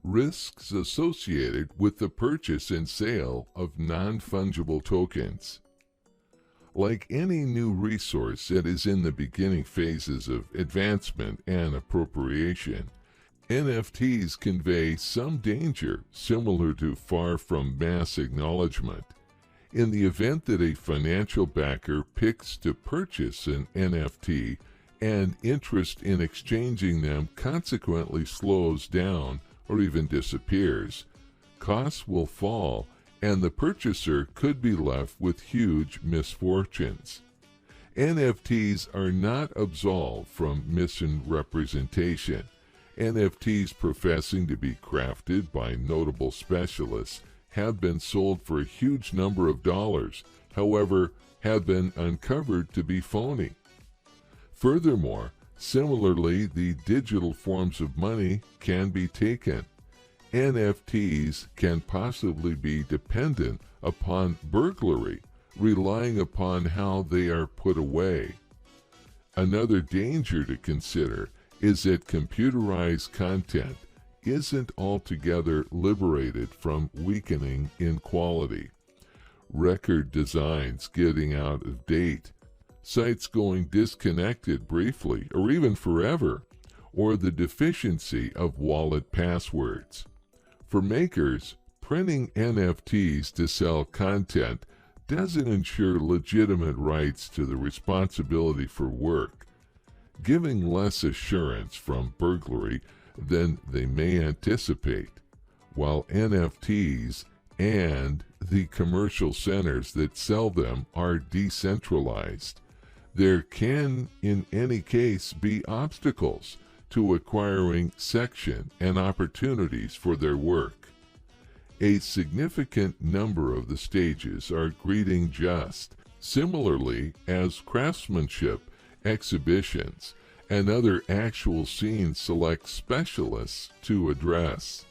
Risks associated with the purchase and sale of non-fungible tokens. Like any new resource that is in the beginning phases of advancement and appropriation, NFTs convey some danger similar to far from mass acknowledgement. In the event that a financial backer picks to purchase an NFT and interest in exchanging them consequently slows down or even disappears, costs will fall and the purchaser could be left with huge misfortunes. NFTs are not absolved from misrepresentation. NFTs professing to be crafted by notable specialists have been sold for a huge number of dollars, however, have been uncovered to be phony. Furthermore, similarly, the digital forms of money can be taken. NFTs can possibly be dependent upon burglary, relying upon how they are put away. Another danger to consider is that computerized content isn't altogether liberated from weakening in quality. Record designs getting out of date, sites going disconnected briefly or even forever, or the deficiency of wallet passwords. For makers, printing NFTs to sell content doesn't ensure legitimate rights to the responsibility for work, giving less assurance from burglary than they may anticipate, while NFTs and the commercial centers that sell them are decentralized. There can, in any case, be obstacles to acquiring section and opportunities for their work. A significant number of the stages are greeting just, similarly as craftsmanship, exhibitions, and other actual scenes select specialists to address.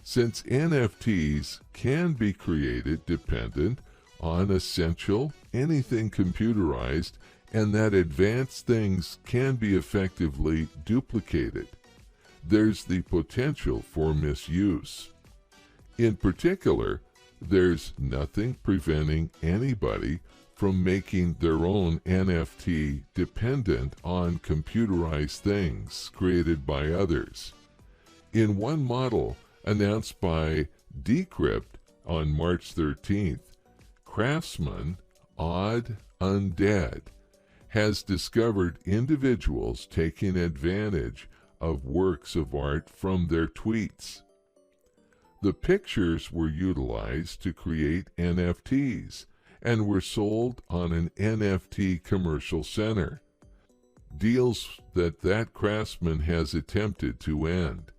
Since NFTs can be created dependent on essential anything computerized, and that advanced things can be effectively duplicated, there's the potential for misuse. In particular, there's nothing preventing anybody from making their own NFT dependent on computerized things created by others. In one model announced by Decrypt on March 13th, Craftsman Odd Undead has discovered individuals taking advantage of works of art from their tweets. The pictures were utilized to create NFTs and were sold on an NFT commercial center, deals that craftsman has attempted to end.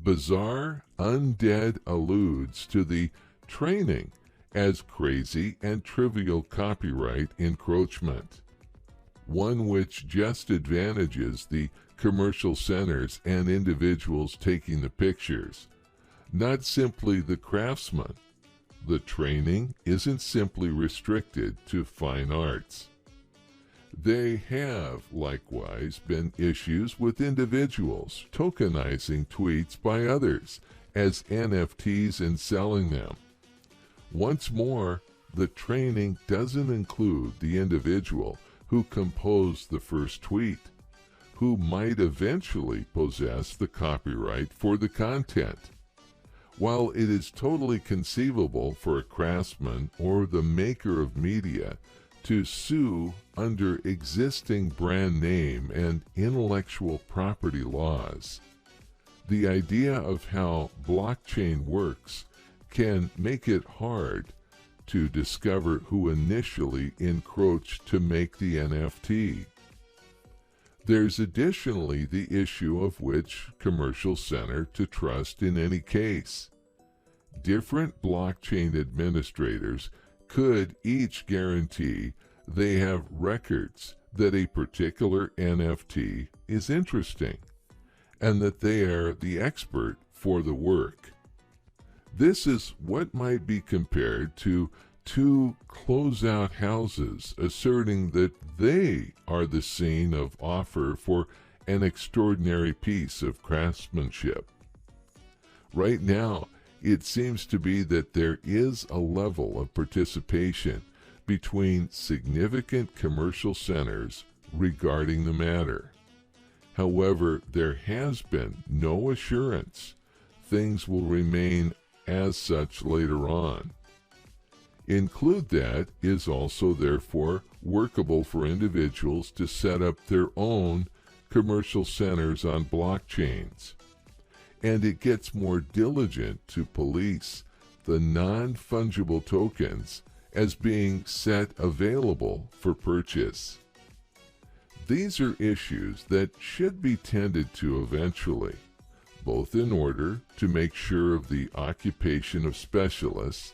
Bizarre Undead alludes to the training as crazy and trivial copyright encroachment, one which just advantages the commercial centers and individuals taking the pictures, not simply the craftsman. The training isn't simply restricted to fine arts. There have likewise been issues with individuals tokenizing tweets by others as NFTs and selling them. Once more, the training doesn't include the individual who composed the first tweet, who might eventually possess the copyright for the content. While it is totally conceivable for a craftsman or the maker of media to sue under existing brand name and intellectual property laws, the idea of how blockchain works can make it hard to discover who initially encroached to make the NFT. There's additionally the issue of which commercial center to trust in any case. Different blockchain administrators could each guarantee they have records that a particular NFT is interesting, and that they are the expert for the work. This is what might be compared to two closeout houses asserting that they are the scene of offer for an extraordinary piece of craftsmanship. Right now, it seems to be that there is a level of participation between significant commercial centers regarding the matter. However, there has been no assurance things will remain as such later on. Include that is also therefore workable for individuals to set up their own commercial centers on blockchains. And it gets more diligent to police the non-fungible tokens as being set available for purchase. These are issues that should be tended to eventually, both in order to make sure of the occupation of specialists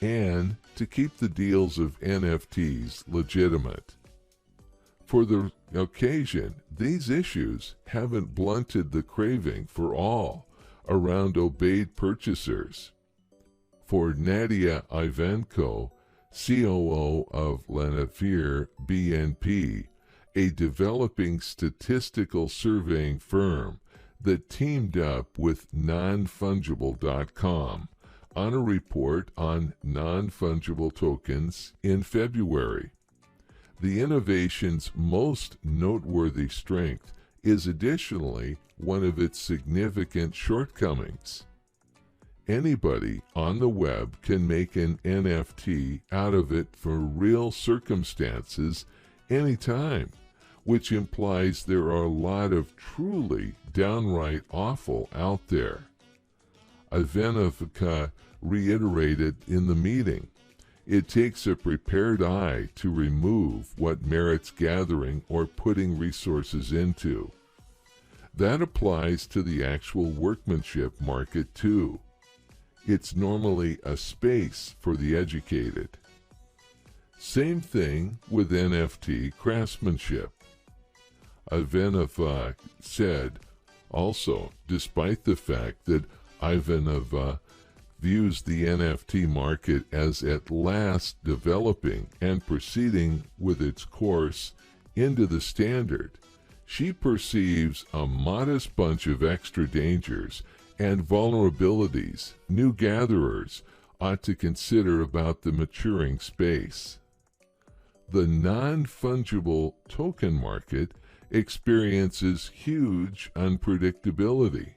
and to keep the deals of NFTs legitimate. For the occasion, these issues haven't blunted the craving for all around obeyed purchasers. For Nadia Ivanko, COO of Lenafir BNP, a developing statistical surveying firm that teamed up with nonfungible.com on a report on non-fungible tokens in February. The innovation's most noteworthy strength is additionally one of its significant shortcomings. Anybody on the web can make an NFT out of it for real circumstances anytime, which implies there are a lot of truly downright awful out there. Ivanka reiterated in the meeting, it takes a prepared eye to remove what merits gathering or putting resources into. That applies to the actual workmanship market too. It's normally a space for the educated. Same thing with NFT craftsmanship. Ivanova said, also, despite the fact that Ivanova views the NFT market as at last developing and proceeding with its course into the standard, she perceives a modest bunch of extra dangers and vulnerabilities new gatherers ought to consider about the maturing space. The non-fungible token market experiences huge unpredictability.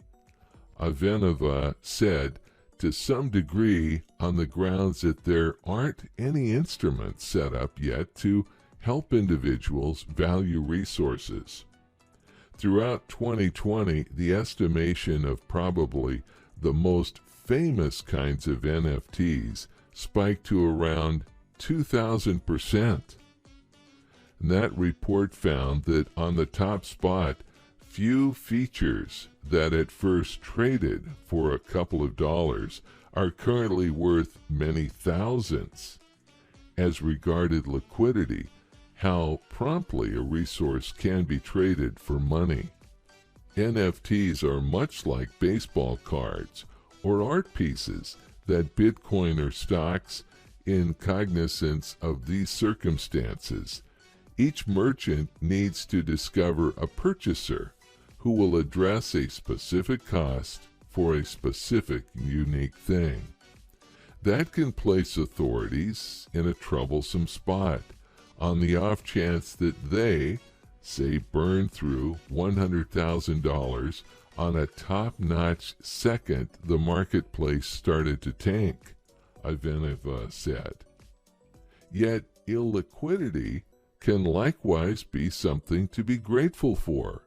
Ivanova said, to some degree on the grounds that there aren't any instruments set up yet to help individuals value resources. Throughout 2020, the estimation of probably the most famous kinds of NFTs spiked to around 2,000%. And that report found that on the top spot, few features that at first traded for a couple of dollars are currently worth many thousands. As regarded liquidity, how promptly a resource can be traded for money. NFTs are much like baseball cards or art pieces that Bitcoin or stocks in cognizance of these circumstances. Each merchant needs to discover a purchaser who will address a specific cost for a specific unique thing. That can place authorities in a troublesome spot on the off chance that they, say, burn through $100,000 on a top-notch second the marketplace started to tank, Ivanova said. Yet illiquidity can likewise be something to be grateful for,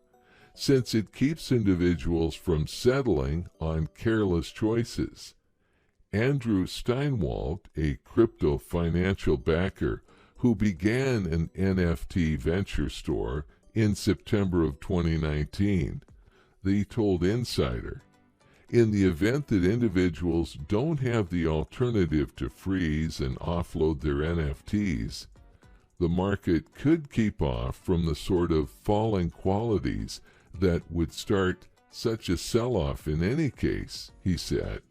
since it keeps individuals from settling on careless choices. Andrew Steinwald, a crypto financial backer who began an NFT venture store in September of 2019, he told Insider, in the event that individuals don't have the alternative to freeze and offload their NFTs, the market could keep off from the sort of falling qualities that would start such a sell-off in any case, he said.